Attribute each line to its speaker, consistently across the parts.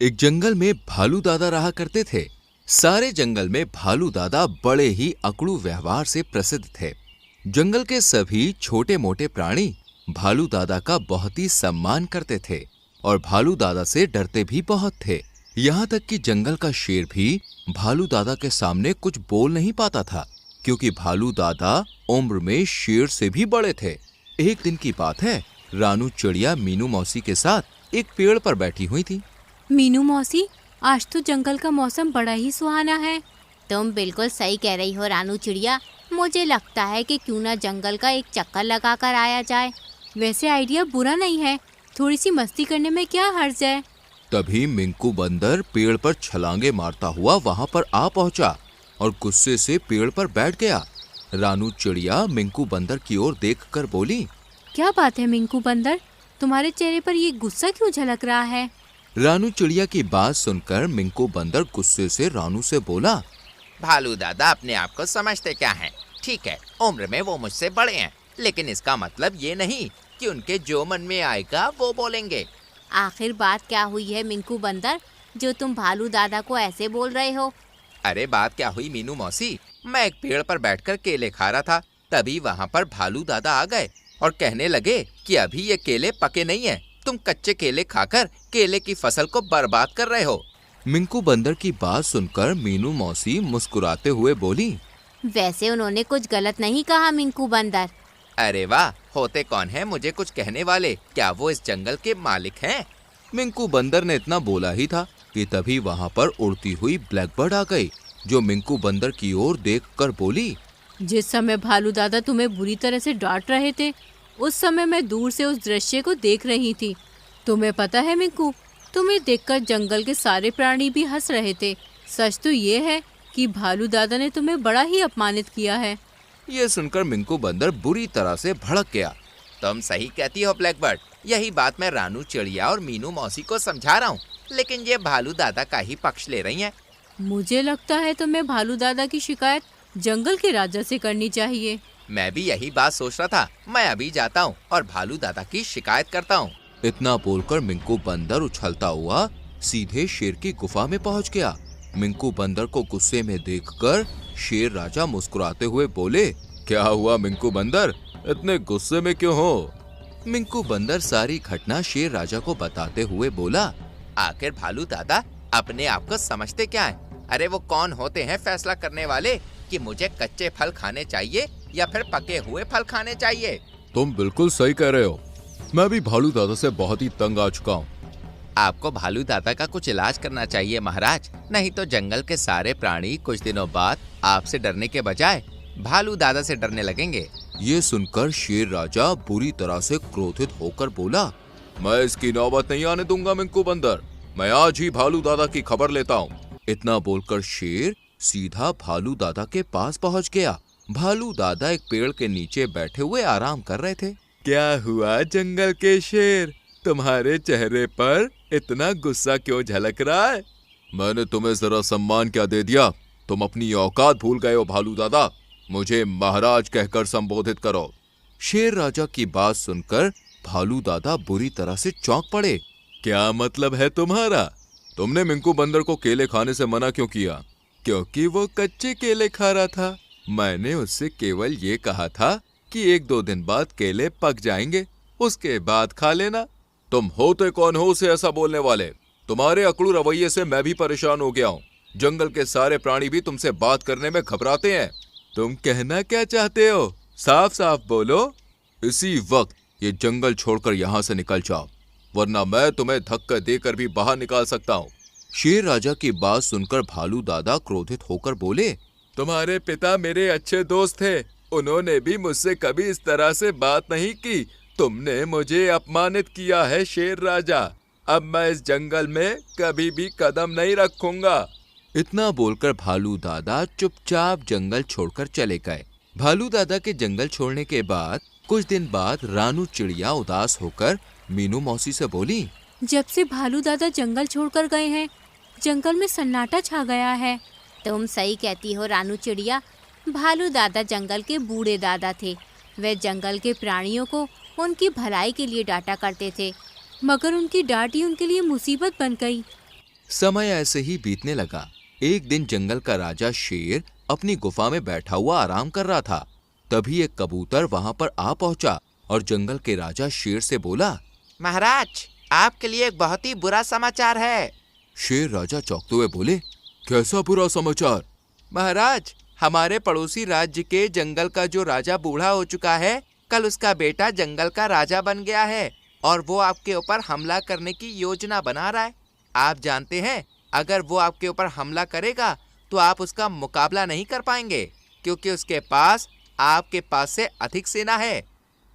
Speaker 1: एक जंगल में भालू दादा रहा करते थे। सारे जंगल में भालू दादा बड़े ही अकड़ू व्यवहार से प्रसिद्ध थे। जंगल के सभी छोटे मोटे प्राणी भालू दादा का बहुत ही सम्मान करते थे और भालू दादा से डरते भी बहुत थे। यहाँ तक कि जंगल का शेर भी भालू दादा के सामने कुछ बोल नहीं पाता था, क्योंकि भालू दादा उम्र में शेर से भी बड़े थे। एक दिन की बात है, रानू चिड़िया मीनू मौसी के साथ एक पेड़ पर बैठी हुई थी।
Speaker 2: मीनू मौसी, आज तो जंगल का मौसम बड़ा ही सुहाना है।
Speaker 3: तुम बिल्कुल सही कह रही हो रानू चिड़िया। मुझे लगता है कि क्यों ना जंगल का एक चक्कर लगा कर आया जाए।
Speaker 2: वैसे आइडिया बुरा नहीं है, थोड़ी सी मस्ती करने में क्या हर्ज है।
Speaker 1: तभी मिंकू बंदर पेड़ पर छलांगे मारता हुआ वहां पर आ पहुंचा और गुस्से से पेड़ पर बैठ गया। रानू चिड़िया मिंकू बंदर की ओर देखकर बोली,
Speaker 2: क्या बात है मिंकू बंदर, तुम्हारे चेहरे पर ये गुस्सा क्यों झलक रहा है?
Speaker 1: रानू चिड़िया की बात सुनकर मिंकू बंदर गुस्से से रानू से बोला,
Speaker 4: भालू दादा अपने आप को समझते क्या हैं? ठीक है, उम्र में वो मुझसे बड़े हैं, लेकिन इसका मतलब ये नहीं कि उनके जो मन में आएगा वो बोलेंगे।
Speaker 3: आखिर बात क्या हुई है मिंकू बंदर, जो तुम भालू दादा को ऐसे बोल रहे हो?
Speaker 4: अरे बात क्या हुई मीनू मौसी, मैं एक पेड़ पर बैठकर केले खा रहा था, तभी वहाँ पर भालू दादा आ गए और कहने लगे कि अभी ये केले पके नहीं हैं, तुम कच्चे केले खाकर केले की फसल को बर्बाद कर रहे हो।
Speaker 1: मिंकू बंदर की बात सुनकर मीनू मौसी मुस्कुराते हुए बोली,
Speaker 3: वैसे उन्होंने कुछ गलत नहीं कहा मिंकू बंदर।
Speaker 4: अरे वाह, होते कौन है मुझे कुछ कहने वाले? क्या वो इस जंगल के मालिक हैं?
Speaker 1: मिंकू बंदर ने इतना बोला ही था कि तभी वहां पर उड़ती हुई ब्लैकबर्ड आ गई, जो मिंकू बंदर की ओर देखकर बोली,
Speaker 2: जिस समय भालू दादा तुम्हें बुरी तरह से डांट रहे थे, उस समय मैं दूर से उस दृश्य को देख रही थी। तुम्हें पता है मिंकू, तुम्हें देखकर जंगल के सारे प्राणी भी हंस रहे थे। सच तो ये है कि भालू दादा ने तुम्हें बड़ा ही अपमानित किया है।
Speaker 1: ये सुनकर मिंकू बंदर बुरी तरह से भड़क गया।
Speaker 4: तुम सही कहती हो ब्लैकबर्ड, यही बात मैं रानू चिड़िया और मीनू मौसी को समझा रहा हूँ, लेकिन ये भालू दादा का ही पक्ष ले रही हैं।
Speaker 2: मुझे लगता है तुम्हें भालू दादा की शिकायत जंगल के राजा से करनी चाहिए।
Speaker 4: मैं भी यही बात सोच रहा था, मैं अभी जाता हूँ और भालू दादा की शिकायत करता हूँ।
Speaker 1: इतना बोलकर मिंकू बंदर उछलता हुआ सीधे शेर की गुफा में पहुंच गया। मिंकू बंदर को गुस्से में देखकर शेर राजा मुस्कुराते हुए बोले, क्या हुआ मिंकू बंदर, इतने गुस्से में क्यों हो? मिंकू बंदर सारी घटना शेर राजा को बताते हुए बोला,
Speaker 4: आखिर भालू दादा अपने आप को समझते क्या है? अरे वो कौन होते हैं फैसला करने वाले कि मुझे कच्चे फल खाने चाहिए या फिर पके हुए फल खाने चाहिए?
Speaker 1: तुम बिल्कुल सही कह रहे हो, मैं भी भालू दादा से बहुत ही तंग आ चुका हूँ।
Speaker 4: आपको भालू दादा का कुछ इलाज करना चाहिए महाराज, नहीं तो जंगल के सारे प्राणी कुछ दिनों बाद आपसे डरने के बजाय भालू दादा से डरने लगेंगे।
Speaker 1: ये सुनकर शेर राजा बुरी तरह से क्रोधित होकर बोला, मैं इसकी नौबत नहीं आने दूंगा मिंकू बंदर, मैं आज ही भालू दादा की खबर लेता हूँ। इतना बोलकर शेर सीधा भालू दादा के पास पहुँच गया। भालू दादा एक पेड़ के नीचे बैठे हुए आराम कर रहे थे। क्या हुआ जंगल के शेर, तुम्हारे चेहरे पर इतना गुस्सा क्यों झलक रहा है? मैंने तुम्हें जरा सम्मान क्या दे दिया, तुम अपनी औकात भूल गए हो भालू दादा, मुझे महाराज कहकर संबोधित करो। शेर राजा की बात सुनकर भालू दादा बुरी तरह से चौंक पड़े। क्या मतलब है तुम्हारा? तुमने मिंकू बंदर को केले खाने से मना क्यों किया? क्योंकि वो कच्चे केले खा रहा था। मैंने उससे केवल ये कहा था कि 1-2 दिन बाद केले पक जाएंगे, उसके बाद खा लेना। तुम होते कौन हो उसे ऐसा बोलने वाले? तुम्हारे अकड़ू रवैये से मैं भी परेशान हो गया हूँ। जंगल के सारे प्राणी भी तुमसे बात करने में घबराते हैं। तुम कहना क्या चाहते हो, साफ साफ बोलो। इसी वक्त ये जंगल छोड़कर यहाँ से निकल जाओ, वरना मैं तुम्हें धक्का देकर भी बाहर निकाल सकता हूँ। शेर राजा की बात सुनकर भालू दादा क्रोधित होकर बोले, तुम्हारे पिता मेरे अच्छे दोस्त थे, उन्होंने भी मुझसे कभी इस तरह से बात नहीं की। तुमने मुझे अपमानित किया है शेर राजा, अब मैं इस जंगल में कभी भी कदम नहीं रखूंगा। इतना बोलकर भालू दादा चुपचाप जंगल छोड़कर चले गए। भालू दादा के जंगल छोड़ने के बाद कुछ दिन बाद रानू चिड़िया उदास होकर मीनू मौसी से बोली,
Speaker 2: जब से भालू दादा जंगल छोड़कर गए हैं, जंगल में सन्नाटा छा गया है।
Speaker 3: तुम सही कहती हो रानू चिड़िया, भालू दादा जंगल के बूढ़े दादा थे। वे जंगल के प्राणियों को उनकी भलाई के लिए डांटा करते थे, मगर उनकी डांट ही उनके लिए मुसीबत बन गई।
Speaker 1: समय ऐसे ही बीतने लगा। एक दिन जंगल का राजा शेर अपनी गुफा में बैठा हुआ आराम कर रहा था। तभी एक कबूतर वहां पर आ पहुंचा और जंगल के राजा शेर से बोला,
Speaker 4: महाराज, आपके लिए एक बहुत ही बुरा समाचार है।
Speaker 1: शेर राजा चौंकते हुए बोले, कैसा बुरा समाचार?
Speaker 4: महाराज, हमारे पड़ोसी राज्य के जंगल का जो राजा बूढ़ा हो चुका है, कल उसका बेटा जंगल का राजा बन गया है और वो आपके ऊपर हमला करने की योजना बना रहा है। आप जानते हैं, अगर वो आपके ऊपर हमला करेगा तो आप उसका मुकाबला नहीं कर पाएंगे, क्योंकि उसके पास आपके पास से अधिक सेना है।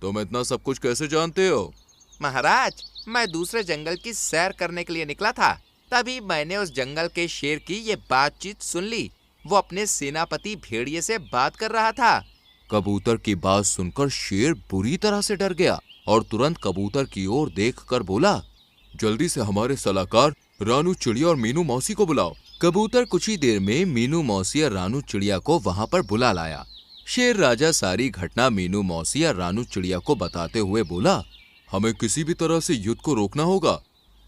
Speaker 1: तुम इतना सब कुछ कैसे जानते हो?
Speaker 4: महाराज, मैं दूसरे जंगल की सैर करने के लिए निकला था, तभी मैंने उस जंगल के शेर की ये बातचीत सुन ली। वो अपने सेनापति भेड़िए से बात कर रहा था।
Speaker 1: कबूतर की बात सुनकर शेर बुरी तरह से डर गया और तुरंत कबूतर की ओर देखकर बोला, जल्दी से हमारे सलाहकार रानू चिड़िया और मीनू मौसी को बुलाओ। कबूतर कुछ ही देर में मीनू मौसी और रानू चिड़िया को वहां पर बुला लाया। शेर राजा सारी घटना मीनू मौसी और रानू चिड़िया को बताते हुए बोला, हमें किसी भी तरह से युद्ध को रोकना होगा।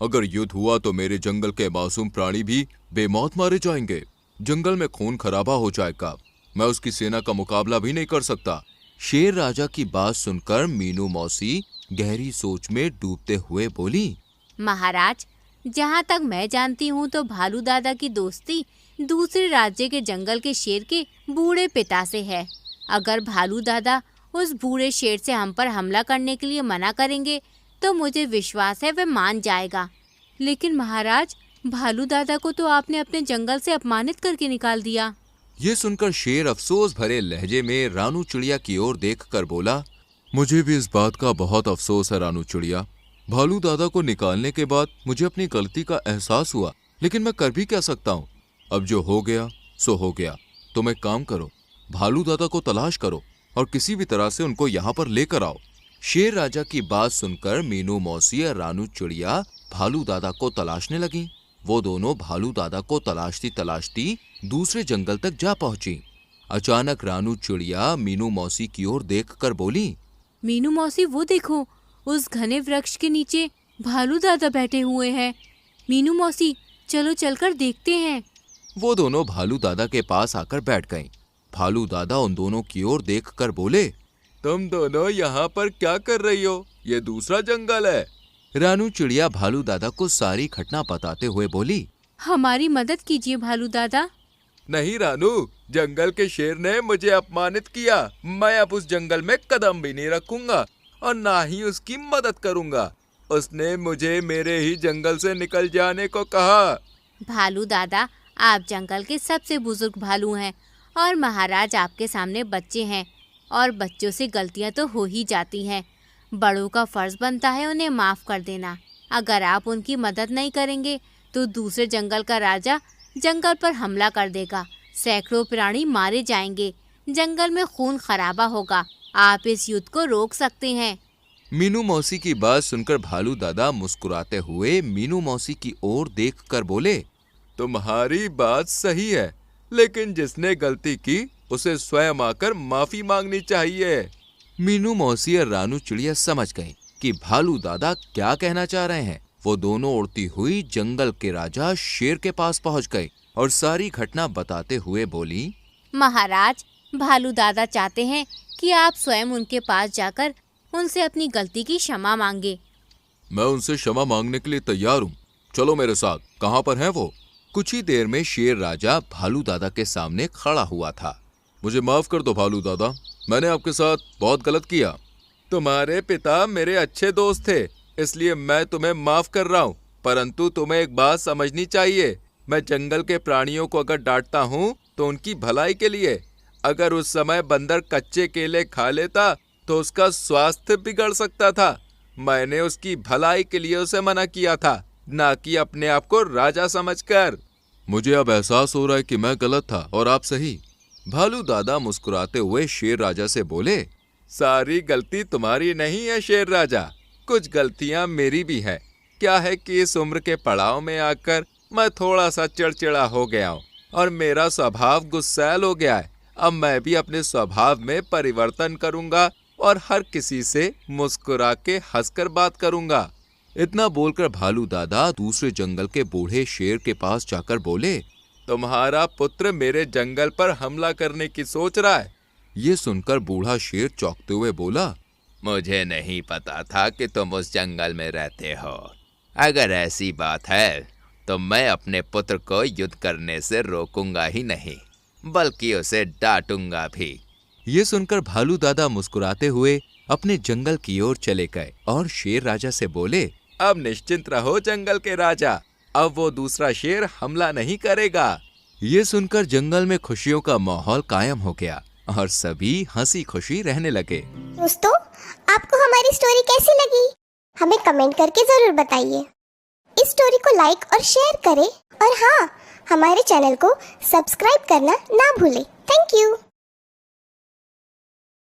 Speaker 1: अगर युद्ध हुआ तो मेरे जंगल के मासूम प्राणी भी बेमौत मारे जाएंगे। जंगल में खून खराबा हो जाएगा। मैं उसकी सेना का मुकाबला भी नहीं कर सकता। शेर राजा की बात सुनकर मीनू मौसी गहरी सोच में डूबते हुए बोली,
Speaker 3: महाराज, जहाँ तक मैं जानती हूँ तो भालू दादा की दोस्ती दूसरे राज्य के जंगल के शेर के बूढ़े पिता से है। अगर भालू दादा उस बूढ़े शेर से हम पर हमला करने के लिए मना करेंगे तो मुझे विश्वास है वह मान जाएगा।
Speaker 2: लेकिन महाराज, भालू दादा को तो आपने अपने जंगल से अपमानित करके निकाल दिया।
Speaker 1: ये सुनकर शेर अफसोस भरे लहजे में रानू चिड़िया की ओर देखकर बोला, मुझे भी इस बात का बहुत अफसोस है रानू चिड़िया। भालू दादा को निकालने के बाद मुझे अपनी गलती का एहसास हुआ, लेकिन मैं कर भी क्या सकता हूँ। अब जो हो गया सो हो गया। तुम एक काम करो, भालू दादा को तलाश करो और किसी भी तरह से उनको यहाँ पर लेकर आओ। शेर राजा की बात सुनकर मीनू मौसी और रानू चिड़िया भालू दादा को तलाशने लगी। वो दोनों भालू दादा को तलाशती तलाशती दूसरे जंगल तक जा पहुंची। अचानक रानू चिड़िया मीनू मौसी की ओर देखकर बोली,
Speaker 2: मीनू मौसी, वो देखो, उस घने वृक्ष के नीचे भालू दादा बैठे हुए हैं। मीनू मौसी, चलो चलकर देखते हैं।
Speaker 1: वो दोनों भालू दादा के पास आकर बैठ गईं। भालू दादा उन दोनों की ओर देखकर बोले, तुम दोनों यहाँ पर क्या कर रही हो? ये दूसरा जंगल है। रानू चिड़िया भालू दादा को सारी घटना बताते हुए बोली,
Speaker 2: हमारी मदद कीजिए भालू दादा।
Speaker 1: नहीं रानू, जंगल के शेर ने मुझे अपमानित किया। मैं अब उस जंगल में कदम भी नहीं रखूंगा और ना ही उसकी मदद करूंगा। उसने मुझे मेरे ही जंगल से निकल जाने को कहा।
Speaker 3: भालू दादा, आप जंगल के सबसे बुजुर्ग भालू हैं और महाराज आपके सामने बच्चे हैं और बच्चों से गलतियां तो हो ही जाती हैं। बड़ों का फर्ज बनता है उन्हें माफ कर देना। अगर आप उनकी मदद नहीं करेंगे तो दूसरे जंगल का राजा जंगल पर हमला कर देगा। सैकड़ों प्राणी मारे जाएंगे। जंगल में खून खराबा होगा। आप इस युद्ध को रोक सकते हैं।
Speaker 1: मीनू मौसी की बात सुनकर भालू दादा मुस्कुराते हुए मीनू मौसी की ओर देखकर बोले, तुम्हारी बात सही है, लेकिन जिसने गलती की उसे स्वयं आकर माफी मांगनी चाहिए। मीनू मौसी और रानू चिड़िया समझ गईं कि भालू दादा क्या कहना चाह रहे हैं। वो दोनों उड़ती हुई जंगल के राजा शेर के पास पहुंच गई और सारी घटना बताते हुए बोली,
Speaker 3: महाराज, भालू दादा चाहते हैं कि आप स्वयं उनके पास जाकर उनसे अपनी गलती की क्षमा मांगे।
Speaker 1: मैं उनसे क्षमा मांगने के लिए तैयार हूँ। चलो मेरे साथ। कहाँ पर हैं वो? कुछ ही देर में शेर राजा भालू दादा के सामने खड़ा हुआ था। मुझे माफ कर दो भालू दादा, मैंने आपके साथ बहुत गलत किया। तुम्हारे पिता मेरे अच्छे दोस्त थे, इसलिए मैं तुम्हें माफ कर रहा हूँ। परंतु तुम्हें एक बात समझनी चाहिए, मैं जंगल के प्राणियों को अगर डांटता हूँ तो उनकी भलाई के लिए। अगर उस समय बंदर कच्चे केले खा लेता तो उसका स्वास्थ्य बिगड़ सकता था। मैंने उसकी भलाई के लिए उसे मना किया था, ना कि अपने आप को राजा समझकर। मुझे अब एहसास हो रहा है कि मैं गलत था और आप सही। भालू दादा मुस्कुराते हुए शेर राजा से बोले, सारी गलती तुम्हारी नहीं है शेर राजा, कुछ गलतियां मेरी भी है। क्या है कि इस उम्र के पड़ाव में आकर मैं थोड़ा सा चिड़चिड़ा हो गया हूँ और मेरा स्वभाव गुस्सैल हो गया है। अब मैं भी अपने स्वभाव में परिवर्तन करूंगा और हर किसी से मुस्कुरा के हंसकर बात करूंगा। इतना बोलकर भालू दादा दूसरे जंगल के बूढ़े शेर के पास जाकर बोले, तुम्हारा पुत्र मेरे जंगल पर हमला करने की सोच रहा है। ये सुनकर बूढ़ा शेर चौंकते हुए बोला,
Speaker 4: मुझे नहीं पता था कि तुम उस जंगल में रहते हो। अगर ऐसी बात है तो मैं अपने पुत्र को युद्ध करने से रोकूंगा ही नहीं, बल्कि उसे डांटूंगा भी।
Speaker 1: ये सुनकर भालू दादा मुस्कुराते हुए अपने जंगल की ओर चले गए और शेर राजा से बोले,
Speaker 4: अब निश्चिंत रहो जंगल के राजा, अब वो दूसरा शेर हमला नहीं करेगा।
Speaker 1: ये सुनकर जंगल में खुशियों का माहौल कायम हो गया और सभी हंसी खुशी रहने लगे।
Speaker 5: दोस्तों, आपको हमारी स्टोरी कैसी लगी? हमें कमेंट करके जरूर बताइए। इस स्टोरी को लाइक और शेयर करें और हाँ, हमारे चैनल को सब्सक्राइब करना ना भूलें। Thank you.